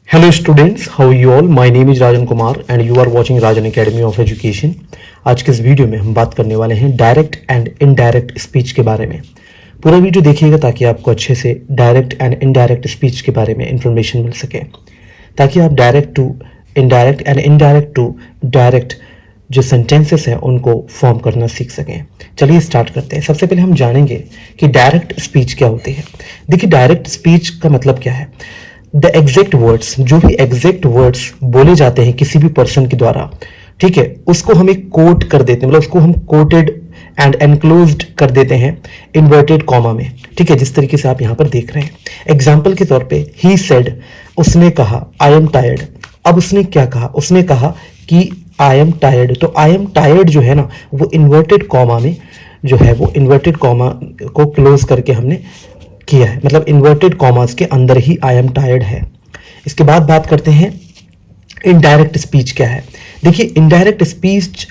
Hello students, how are you all? My name is Rajan Kumar and you are watching Rajan Academy of Education. आज के इस video में हम बात करने वाले हैं डायरेक्ट एंड इनडायरेक्ट स्पीच के बारे में। पूरा वीडियो देखिएगा ताकि आपको अच्छे से डायरेक्ट एंड इनडायरेक्ट स्पीच के बारे में इंफॉर्मेशन मिल सके, ताकि आप direct to indirect and indirect to direct जो सेंटेंसेस हैं उनको फॉर्म करना सीख सकें। चलिए स्टार्ट करते हैं। सबसे पहले हम जानेंगे कि डायरेक्ट स्पीच क्या होती है। देखिए, डायरेक्ट स्पीच का मतलब क्या है। द एग्जैक्ट वर्ड्स, जो भी एग्जैक्ट वर्ड्स बोले जाते हैं किसी भी पर्सन के द्वारा, ठीक है, उसको हम एक कोट कर देते हैं, मतलब उसको हम कोटेड एंड एनक्लोज्ड कर देते हैं इन्वर्टेड कॉमा में, ठीक है, जिस तरीके से आप यहां पर देख रहे हैं। एग्जाम्पल के तौर पे ही सेड, उसने कहा, आई एम टायर्ड। अब उसने क्या कहा? उसने कहा कि आई एम टायर्ड। तो आई एम टायर्ड जो है ना, वो इन्वर्टेड कॉमा में जो है, वो इन्वर्टेड कॉमा को क्लोज करके हमने किया है, मतलब इन्वर्टेड कॉमास के अंदर ही आई एम टायर्ड है। इसके बाद बात करते हैं इनडायरेक्ट स्पीच क्या है। देखिए, इनडायरेक्ट स्पीच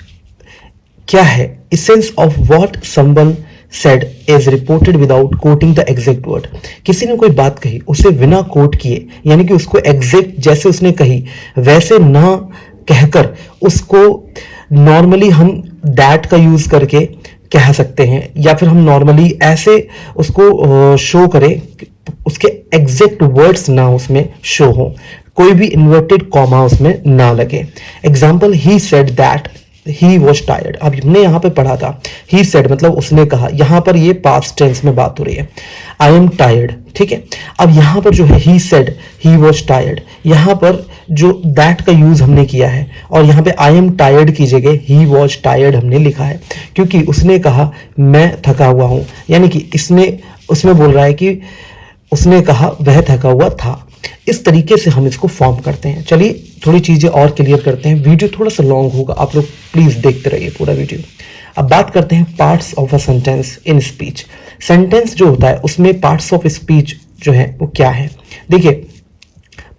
क्या है? Essence of what someone said is reported without coating the exact word. किसी ने कोई बात कही, उसे बिना कोट किए, यानी कि उसको एग्जैक्ट जैसे उसने कही वैसे ना कहकर, उसको नॉर्मली हम दैट का यूज करके कह सकते हैं, या फिर हम नॉर्मली ऐसे उसको शो करें, उसके एग्जैक्ट वर्ड्स ना उसमें शो हो, कोई भी इन्वर्टेड कॉमा उसमें ना लगे। Example, he said that he was tired. अब हमने यहाँ पे पढ़ा था ही सेड मतलब उसने कहा, यहाँ पर ये पास्ट टेंस में बात हो रही है। आई एम टायर्ड, ठीक है। अब यहाँ पर जो है he said he was tired, यहाँ पर जो दैट का यूज हमने किया है, और यहाँ पे आई एम टायर्ड की जगह ही वॉज टायर्ड हमने लिखा है, क्योंकि उसने कहा मैं थका हुआ हूं, यानी कि इसने उसमें बोल रहा है कि उसने कहा वह थका हुआ था। इस तरीके से हम इसको फॉर्म करते हैं। चलिए थोड़ी चीजें और क्लियर करते हैं। वीडियो थोड़ा सा लॉन्ग होगा, आप लोग प्लीज देखते रहिए पूरा वीडियो। अब बात करते हैं parts of a sentence in speech. Sentence जो होता है उसमें पार्ट्स ऑफ स्पीच जो है वो क्या है। देखिए,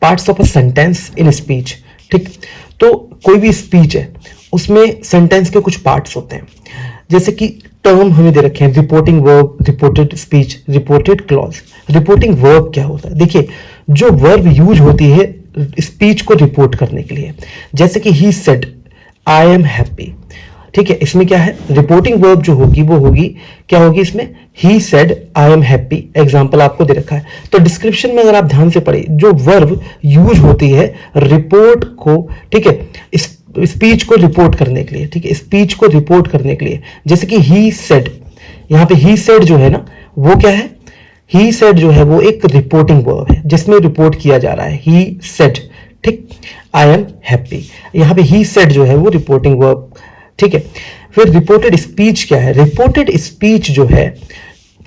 parts of a sentence in speech, ठीक, तो कोई भी स्पीच है उसमें सेंटेंस के कुछ पार्ट्स होते हैं, जैसे कि टर्म हमें दे रखे हैं, reporting verb, reported speech, reported clause. Reporting verb क्या होता है? देखिए, जो वर्ब यूज होती है स्पीच को रिपोर्ट करने के लिए, जैसे कि he said I am happy, ठीक है, इसमें क्या है, रिपोर्टिंग वर्ब जो होगी वो होगी, क्या होगी इसमें, he said I am happy. Example आपको दे रखा है, तो डिस्क्रिप्शन में अगर आप ध्यान से पढ़े, जो वर्ब यूज होती है रिपोर्ट को, ठीक है, स्पीच को रिपोर्ट करने के लिए, ठीक है, स्पीच को रिपोर्ट करने के लिए, जैसे कि ही सेड, यहाँ पे ही सेड जो है ना वो क्या है, ही सेड जो है वो एक रिपोर्टिंग वर्ब है जिसमें रिपोर्ट किया जा रहा है, ही सेड, ठीक, आई एम हैप्पी। यहाँ पे ही सेड जो है वो रिपोर्टिंग वर्ब, ठीक है। फिर रिपोर्टेड स्पीच क्या है? रिपोर्टेड स्पीच जो है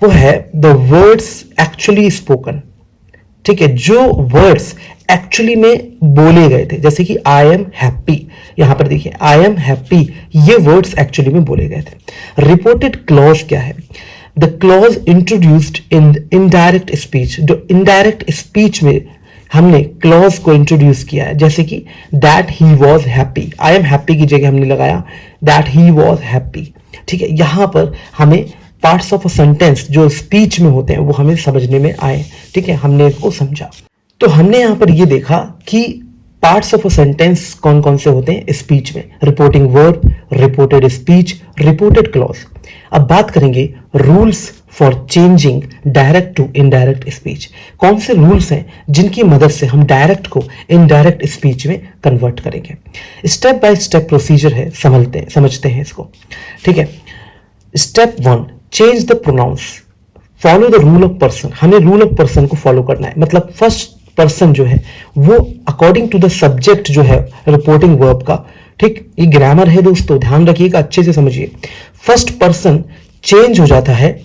वो है द वर्ड्स एक्चुअली स्पोकन, ठीक है, जो वर्ड्स एक्चुअली में बोले गए थे, जैसे कि आई एम हैप्पी, यहां पर देखिए आई एम हैप्पी, ये वर्ड्स एक्चुअली में बोले गए थे। रिपोर्टेड क्लॉज क्या है? The clause introduced in indirect speech, जो इनडायरेक्ट स्पीच में हमने क्लॉज को इंट्रोड्यूस किया है, जैसे कि that he was happy, I am happy की जगह हमने लगाया दैट ही वॉज हैप्पी, ठीक है। यहां पर हमें पार्ट्स ऑफ अ सेंटेंस जो स्पीच में होते हैं वो हमें समझने में आए, ठीक है, हमने इसको समझा। तो हमने यहां पर ये देखा कि पार्ट्स ऑफ अ सेंटेंस कौन कौन से होते हैं स्पीच में, reporting verb, reported speech, reported clause. अब बात करेंगे rules for changing direct to indirect speech. कौन से रूल्स हैं जिनकी मदद से हम डायरेक्ट को इनडायरेक्ट स्पीच में कन्वर्ट करेंगे। स्टेप बाय स्टेप प्रोसीजर है, समझते हैं इसको, ठीक है। Step 1, change the pronounce, follow the rule of person. हमें रूल ऑफ पर्सन को फॉलो करना है, मतलब फर्स्ट पर्सन जो है वो अकॉर्डिंग टू द सब्जेक्ट जो है रिपोर्टिंग वर्ब का, ठीक, ये ग्रामर है दोस्तों, ध्यान रखिएगा, अच्छे से समझिए। फर्स्ट पर्सन चेंज हो जाता है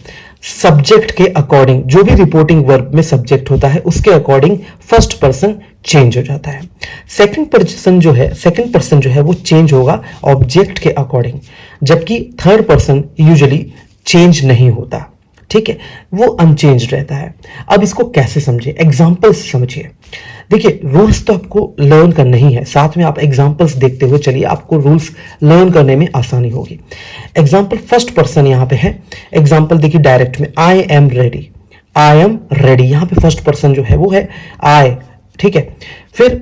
सब्जेक्ट के अकॉर्डिंग, जो भी रिपोर्टिंग वर्ब में सब्जेक्ट होता है उसके अकॉर्डिंग फर्स्ट पर्सन चेंज हो जाता है। सेकंड पर्सन जो है वो चेंज होगा ऑब्जेक्ट के अकॉर्डिंग, जबकि थर्ड पर्सन यूजुअली चेंज नहीं होता, ठीक है, वो अनचेंज रहता है। अब इसको कैसे समझे, एग्जाम्पल्स समझिए। देखिए, रूल्स तो आपको लर्न करना ही है, साथ में आप एग्जाम्पल्स देखते हुए चलिए, आपको रूल्स लर्न करने में आसानी होगी। एग्जाम्पल फर्स्ट पर्सन यहां पे है, एग्जाम्पल देखिए डायरेक्ट में, I am ready, I am ready, यहां पे फर्स्ट पर्सन जो है वो है आई, ठीक है। फिर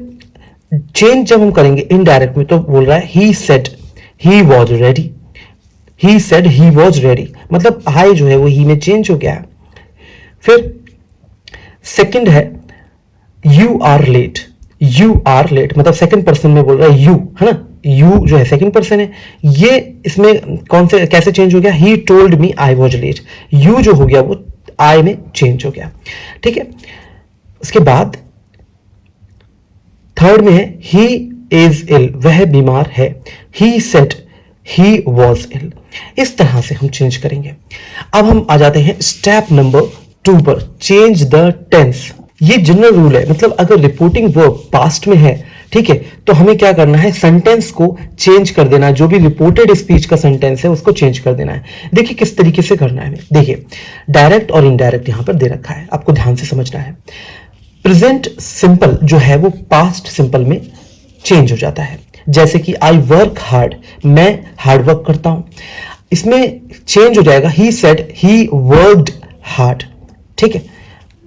चेंज जब हम करेंगे इनडायरेक्ट में तो बोल रहा है he said he was ready, he said he was ready, मतलब आई जो है वो ही में चेंज हो गया है। फिर सेकंड है you are late, you are late मतलब सेकंड पर्सन में बोल रहा है यू, है ना, यू जो है सेकंड पर्सन है। ये इसमें कौन से कैसे चेंज हो गया, he told me I was late, you जो हो गया वो आई में चेंज हो गया, ठीक है। उसके बाद थर्ड में है ही इज इल, वह बीमार है, he said he was ill. इस तरह से हम चेंज करेंगे। अब हम आ जाते हैं स्टेप नंबर 2 पर, चेंज द टेंस। ये जनरल रूल है, मतलब अगर रिपोर्टिंग वर्ब पास्ट में है, ठीक है, तो हमें क्या करना है, सेंटेंस को चेंज कर देना है। जो भी रिपोर्टेड स्पीच का सेंटेंस है उसको चेंज कर देना है। देखिए किस तरीके से करना है। देखिए डायरेक्ट और इनडायरेक्ट यहां पर दे रखा है, आपको ध्यान से समझना है। प्रेजेंट सिंपल जो है वो पास्ट सिंपल में चेंज हो जाता है, जैसे कि आई वर्क हार्ड, मैं हार्ड वर्क करता हूं, इसमें चेंज हो जाएगा he said he worked hard, ठीक है,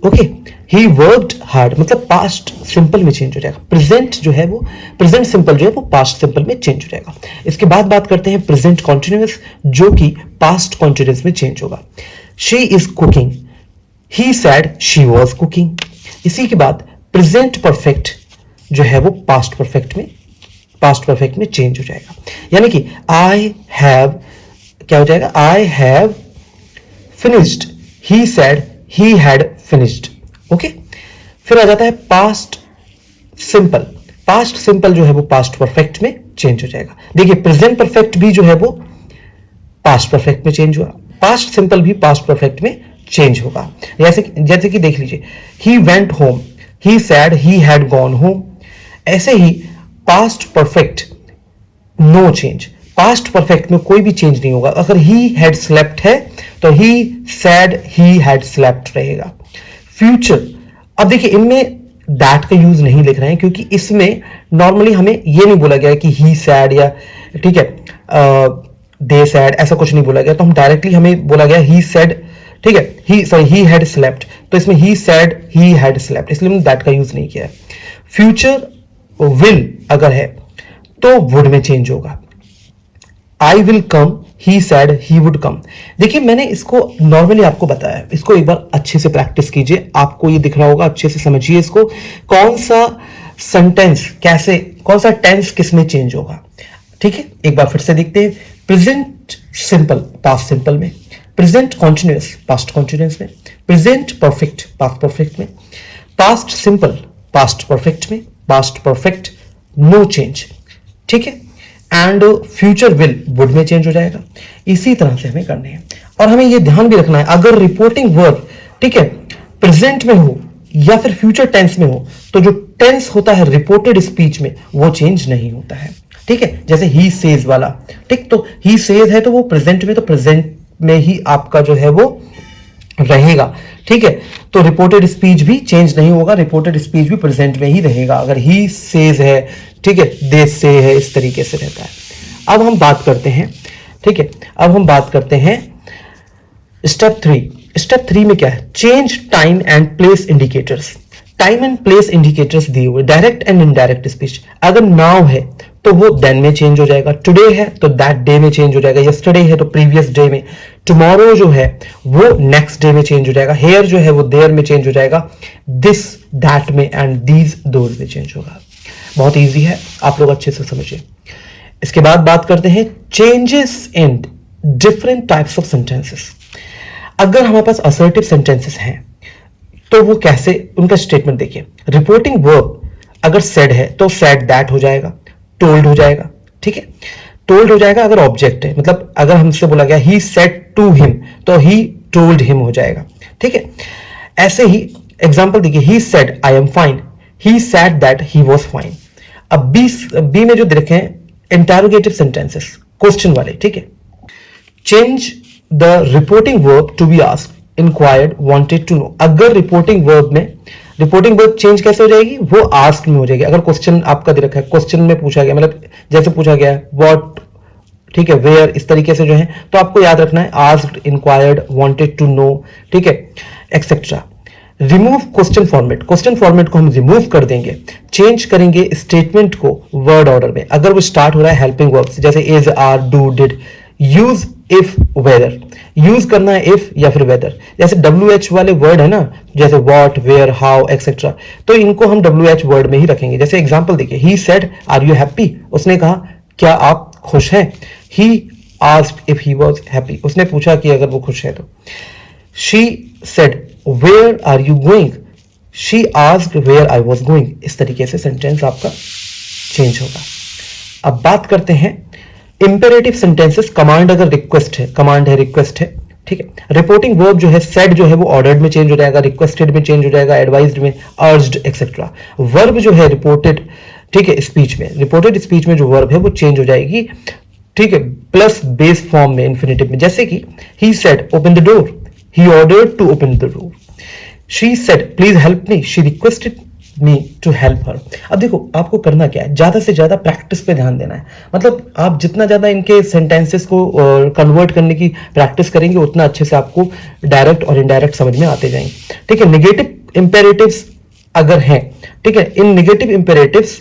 ओके, ही वर्कड हार्ड मतलब पास्ट सिंपल में चेंज हो जाएगा। प्रेजेंट जो है वो प्रेजेंट सिंपल जो है वो पास्ट सिंपल में चेंज हो जाएगा। इसके बाद बात करते हैं प्रेजेंट कॉन्टिन्यूअस, जो कि पास्ट कॉन्टिन्यूअस में चेंज होगा। She is cooking, he said she was cooking. इसी के बाद प्रेजेंट परफेक्ट जो है वो पास्ट परफेक्ट में चेंज हो जाएगा। यानी कि आई हैव क्या हो जाएगा, I have finished, he said he had finished, okay. फिर आ जाता है पास्ट सिंपल, पास्ट सिंपल जो है वो पास्ट परफेक्ट में चेंज हो जाएगा। देखिए प्रेजेंट परफेक्ट भी जो है वो पास्ट परफेक्ट में चेंज हुआ, पास्ट सिंपल भी पास्ट परफेक्ट में चेंज होगा। जैसे कि देख लीजिए he went home, he said he had gone home. ऐसे ही past perfect no change, past perfect में कोई भी चेंज नहीं होगा। अगर ही हैड स्लेप्ट है तो ही सैड ही हैड स्लेप्ट रहेगा। फ्यूचर, अब देखिए इनमें दैट का यूज नहीं लिख रहे हैं क्योंकि इसमें नॉर्मली हमें ये नहीं बोला गया है कि ही सैड या ठीक है दे सैड, ऐसा कुछ नहीं बोला गया। तो हम डायरेक्टली हमें बोला गया ही सैड, ठीक है, ही हैड स्लेप्ट, तो इसमें ही सैड ही हैड स्लेप्ट, इसलिए हमने दैट का यूज नहीं किया है। फ्यूचर विल अगर है तो वुड में चेंज होगा। I will come, he said he would come. देखिए मैंने इसको नॉर्मली आपको बताया, इसको एक बार अच्छे से प्रैक्टिस कीजिए, आपको ये दिख रहा होगा, अच्छे से समझिए इसको, कौन सा सेंटेंस कैसे, कौन सा टेंस किस में चेंज होगा, ठीक है। एक बार फिर से देखते हैं। प्रेजेंट सिंपल पास्ट सिंपल में, प्रेजेंट कॉन्टिन्यूअस पास्ट कॉन्टिन्यूअस में, प्रेजेंट परफेक्ट पास्ट परफेक्ट में, पास्ट सिंपल पास्ट परफेक्ट में, पास्ट परफेक्ट नो चेंज, ठीक है, एंड फ्यूचर विल वुड में चेंज हो जाएगा। इसी तरह से हमें करने हैं। और हमें यह ध्यान भी रखना है अगर रिपोर्टिंग वर्ब, ठीक है, प्रेजेंट में हो या फिर फ्यूचर टेंस में हो तो जो टेंस होता है रिपोर्टेड स्पीच में वो चेंज नहीं होता है, ठीक है। जैसे ही सेज वाला, ठीक, तो ही सेज है तो वो प्रेजेंट में, तो प्रेजेंट में ही आपका जो है वो रहेगा, ठीक है। तो रिपोर्टेड स्पीच भी चेंज नहीं होगा, रिपोर्टेड स्पीच भी प्रेजेंट में ही रहेगा। अगर ही सेज है, ठीक है, दे से है, इस तरीके से रहता है। अब हम बात करते हैं, ठीक है, अब हम बात करते हैं स्टेप 3। स्टेप 3 में क्या है, change time and place indicators. Time and place indicators दिए हुए, डायरेक्ट एंड इनडायरेक्ट स्पीच। अगर नाउ है तो वो देन में चेंज हो जाएगा, टुडे है तो दैट डे में चेंज हो जाएगा, यस्टरडे है तो प्रीवियस डे में, टुमारो जो है वो नेक्स्ट डे में चेंज हो जाएगा, हेयर जो है वो देयर में चेंज हो जाएगा, दिस दैट में, एंड दीज दोज में चेंज होगा। बहुत इजी है, आप लोग अच्छे से समझिए। इसके बाद बात करते हैं changes in different types of sentences. अगर हमारे पास असर्टिव सेंटेंसेस हैं तो वो कैसे, उनका स्टेटमेंट देखिए। रिपोर्टिंग वर्ब अगर सेड है तो सेड दैट हो जाएगा, टोल्ड हो जाएगा, ठीक है, टोल्ड हो जाएगा अगर ऑब्जेक्ट है, मतलब अगर हमसे बोला गया ही सेड टू हिम तो ही टोल्ड हिम हो जाएगा, ठीक है। ऐसे ही एग्जांपल देखिए, he said I am fine, he said that he was fine. अब बी में जो देखे हैं इंटरोगेटिव सेंटेंसेस, क्वेश्चन वाले, ठीक है। Change the reporting verb to be asked, inquired, wanted to know. अगर रिपोर्टिंग वर्ब में, रिपोर्टिंग वर्ब चेंज कैसे हो जाएगी, वो आस्क्ड में हो जाएगी। अगर क्वेश्चन आपका दे रखा है, क्वेश्चन में पूछा गया, मतलब जैसे पूछा गया है व्हाट, ठीक है, वेयर, इस तरीके से जो है, तो आपको याद रखना है asked, inquired, wanted to know, ठीक है, etcetera. Remove question format, question format को हम रिमूव कर देंगे, चेंज करेंगे स्टेटमेंट को वर्ड ऑर्डर में। अगर वो स्टार्ट हो रहा है हेल्पिंग वर्ब से, जैसे is, are, do, did, use, if, whether, use करना है इफ या फिर वेदर। जैसे WH वाले वर्ड है ना, जैसे व्हाट, वेयर, हाउ एक्सेट्रा, तो इनको हम WH वर्ड में ही रखेंगे। जैसे एग्जांपल देखिए, he said are you happy, उसने कहा क्या आप खुश हैं। He asked if he was happy, उसने पूछा कि अगर वो खुश है तो। She said where are you going, she asked where I was going. इस तरीके से सेंटेंस आपका चेंज होगा। अब बात करते हैं इंपेरेटिव सेंटेंसेस। कमांड अगर रिक्वेस्ट है, कमांड है, रिक्वेस्ट है, ठीक है। रिपोर्टिंग वर्ब जो है, सेड जो है वो ऑर्डर्ड में चेंज हो जाएगा, रिक्वेस्टेड में चेंज हो जाएगा, एडवाइज्ड में, अर्ज्ड एक्सेट्रा। वर्ब जो है रिपोर्टेड, ठीक है, स्पीच में, रिपोर्टेड स्पीच में जो वर्ब है वो चेंज हो जाएगी, ठीक है, प्लस बेस फॉर्म में, इंफिनिटिव में। जैसे कि he said open the door, he ordered to open the door. She said please help me, she requested me to help her. अब देखो आपको करना क्या है, ज्यादा से ज्यादा प्रैक्टिस पे ध्यान देना है। मतलब आप जितना ज्यादा इनके सेंटेंसेस को कन्वर्ट करने की प्रैक्टिस करेंगे उतना अच्छे से आपको डायरेक्ट और इनडायरेक्ट समझ में आते जाएंगे, ठीक है। नेगेटिव इंपेरेटिव्स अगर हैं, ठीक है, in negative imperatives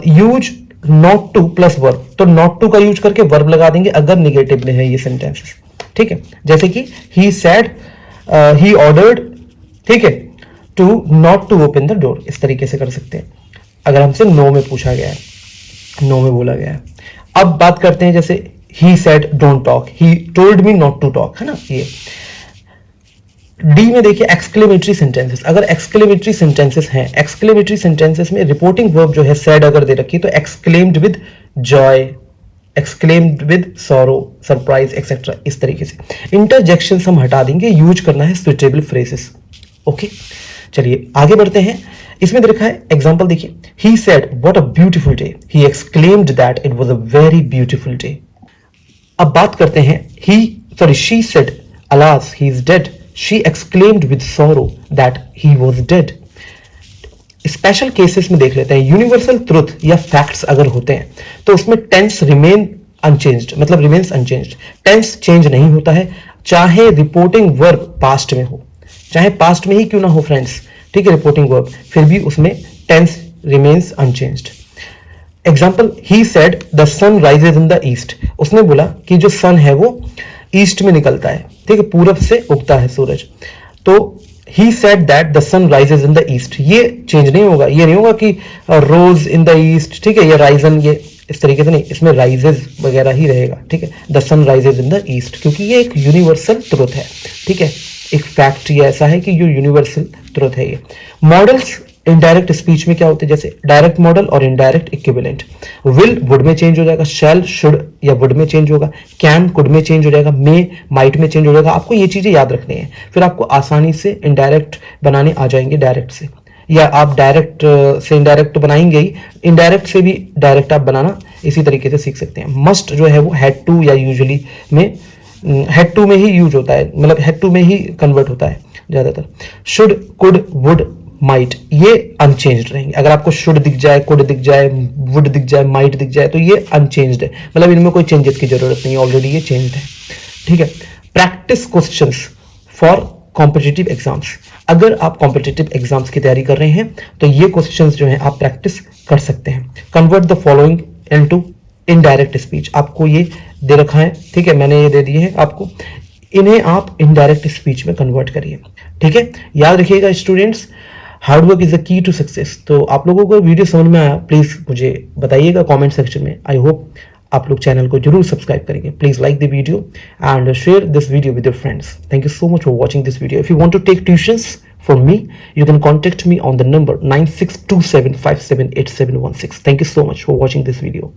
use not to plus verb, तो नॉट टू का यूज करके वर्ब लगा देंगे अगर नेगेटिव में है ये सेंटेंसेस, ठीक है। जैसे कि ही सेड, ही ऑर्डर्ड, ठीक है, to not to open the door, इस तरीके से कर सकते हैं अगर हमसे नो में पूछा गया है, नो में बोला गया है। अब बात करते हैं जैसे he said don't talk, he told me not to talk, है ना। ये डी में देखिए एक्सक्लेमेटरी सेंटेंसेस। अगर एक्सक्लेमेटरी सेंटेंसेस हैं, एक्सक्लेमेटरी सेंटेंसेस में रिपोर्टिंग वर्ब जो है सेड अगर दे रखी है तो exclaimed with joy, exclaimed with sorrow, surprise etcetera, इस तरीके से। इंटरजेक्शंस हम हटा देंगे, यूज करना है सुइटेबल फ्रेजेस। ओके, चलिए आगे बढ़ते हैं। इसमें दे रखा है एग्जांपल देखिए, he said what a beautiful day, he exclaimed that it was a very beautiful day. अब बात करते हैं she said alas he is dead, she exclaimed with sorrow that he was dead. Special cases में देख लेते हैं। Universal truth या facts अगर होते हैं तो उसमें टेंस रिमेन अनचेंज्ड, मतलब रिमेन्स अनचेंज्ड, टेंस चेंज नहीं होता है, चाहे रिपोर्टिंग वर्ब पास्ट में हो, चाहे पास्ट में ही क्यों ना हो फ्रेंड्स, ठीक है, रिपोर्टिंग वर्ब, फिर भी उसमें tense remains unchanged. Example, he said the sun rises in the east, उसने बोला कि जो सन है वो ईस्ट में निकलता है, ठीक है, पूरब से उगता है सूरज। तो he said that the sun rises in the east, ये चेंज नहीं होगा, ये नहीं होगा कि रोज इन द ईस्ट, ठीक है, या राइजन, ये इस तरीके से नहीं, इसमें राइजेज वगैरह ही रहेगा, ठीक है, the sun rises in the east, क्योंकि ये एक यूनिवर्सल ट्रुथ है, ठीक है, एक फैक्ट ये ऐसा है कि ये यूनिवर्सल ट्रुथ है। ये मॉडल्स इनडायरेक्ट स्पीच में क्या होते हैं, जैसे डायरेक्ट मॉडल और इनडायरेक्ट इक्विवेलेंट। विल वुड में चेंज हो जाएगा, शैल शुड या वुड में चेंज होगा, कैन कुड में चेंज हो जाएगा, मे माइट में चेंज हो जाएगा। आपको ये चीजें याद रखनी है, फिर आपको आसानी से इनडायरेक्ट बनाने आ जाएंगे डायरेक्ट से, या आप डायरेक्ट से इनडायरेक्ट तो बनाएंगे ही, इनडायरेक्ट से भी डायरेक्ट आप बनाना इसी तरीके से सीख सकते हैं। मस्ट जो है वो हैड टू या यूजुअली में, हेड टू में ही यूज होता है, मतलब हेड टू में ही कन्वर्ट होता है ज्यादातर। शुड, कुड, वुड, माइट ये अनचेंज्ड रहेंगे। अगर आपको शुड दिख जाए, कुड दिख जाए, वुड दिख जाए, माइट दिख जाए तो ये अनचेंज्ड है, मतलब इनमें कोई चेंजेस की जरूरत नहीं है, ऑलरेडी ये चेंज्ड है, ठीक है। Practice questions for competitive exams. अगर आप कॉम्पिटिटिव एग्जाम्स की तैयारी कर रहे हैं तो ये क्वेश्चंस जो है आप प्रैक्टिस कर सकते हैं। Convert the following into indirect speech, आपको ये दे रखा है, ठीक है, मैंने ये दे दिए हैं आपको, इन्हें आप इनडायरेक्ट स्पीच में कन्वर्ट करिए, ठीक है। याद रखिएगा students, hard work is the key to success. तो आप लोगों को वीडियो समझ में आया, प्लीज मुझे बताइएगा कमेंट सेक्शन में। आई होप आप लोग चैनल को जरूर सब्सक्राइब करेंगे। Please like the video and share this video with your friends. Thank you so much for watching this video. If you want to take tuitions from me, you can contact me on the number 9627578716. Thank you so much for watching this video.